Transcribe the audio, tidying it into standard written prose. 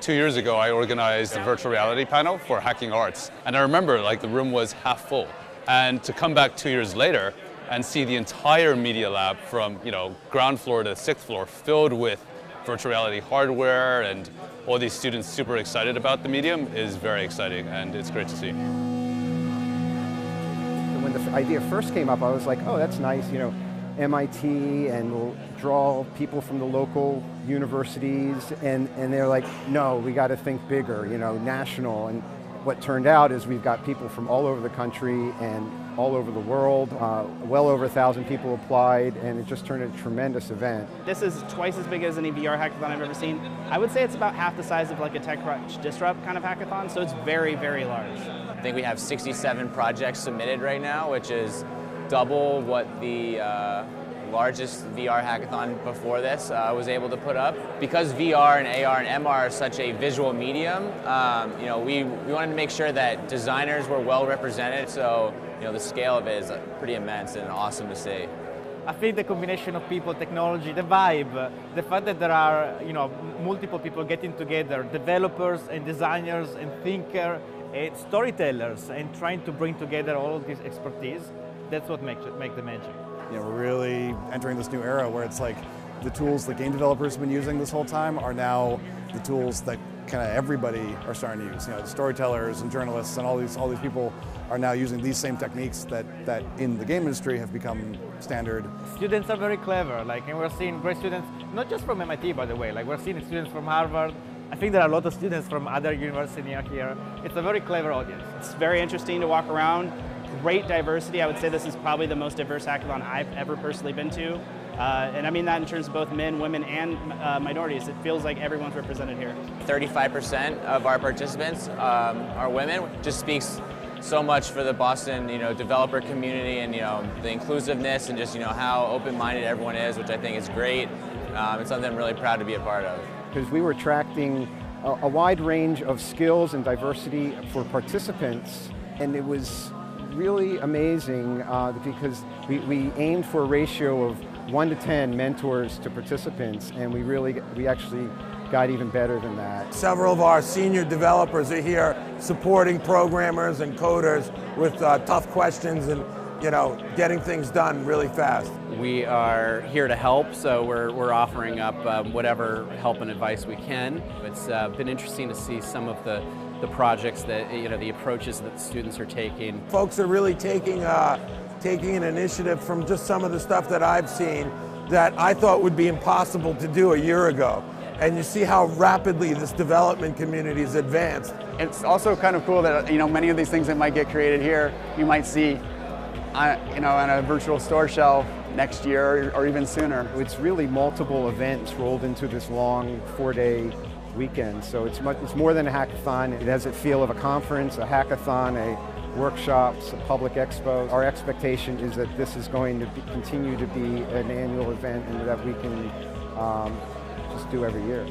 2 years ago, I organized a virtual reality panel for hacking arts. And I remember like the room was half full. And to come back 2 years later and see the entire media lab from ground floor to 6th floor filled with virtual reality hardware and all these students super excited about the medium is very exciting, and it's great to see. When the idea first came up, I was like, oh, that's nice, MIT, and we'll draw people from the local universities, and they're like, no, we got to think bigger, national. And what turned out is we've got people from all over the country and all over the world. Well over 1,000 people applied, and it just turned into a tremendous event. This is twice as big as any VR hackathon I've ever seen. I would say it's about half the size of like a TechCrunch Disrupt kind of hackathon, so it's very, very large. I think we have 67 projects submitted right now, which is double what the largest VR hackathon before this was able to put up. Because VR and AR and MR are such a visual medium, we wanted to make sure that designers were well represented, so the scale of it is pretty immense and awesome to see. I think the combination of people, technology, the vibe, the fact that there are multiple people getting together, developers and designers and thinkers, and storytellers, and trying to bring together all of this expertise, that's what makes the magic. We're really entering this new era where it's like the tools that game developers have been using this whole time are now the tools that kind of everybody are starting to use. The storytellers and journalists and all these people are now using these same techniques that in the game industry have become standard. Students are very clever, and we're seeing great students, not just from MIT, by the way. We're seeing students from Harvard. I think there are a lot of students from other universities here. It's a very clever audience. It's very interesting to walk around. Great diversity. I would say this is probably the most diverse hackathon I've ever personally been to. And I mean that in terms of both men, women, and minorities. It feels like everyone's represented here. 35% of our participants are women. Just speaks so much for the Boston developer community and the inclusiveness and just how open-minded everyone is, which I think is great. It's something I'm really proud to be a part of. Because we were attracting a wide range of skills and diversity for participants, and it was really amazing because we aimed for a ratio of 1 to 10 mentors to participants, and we actually got even better than that. Several of our senior developers are here supporting programmers and coders with tough questions and getting things done really fast. We are here to help, so we're offering up whatever help and advice we can. It's been interesting to see some of the projects that, the approaches that the students are taking. Folks are really taking an initiative from just some of the stuff that I've seen that I thought would be impossible to do a year ago. And you see how rapidly this development community has advanced. It's also kind of cool that many of these things that might get created here, you might see on a virtual store shelf next year or even sooner. It's really multiple events rolled into this long 4-day weekend, so it's more than a hackathon. It has a feel of a conference, a hackathon, a workshops, a public expo. Our expectation is that this is going to continue to be an annual event and that we can just do every year.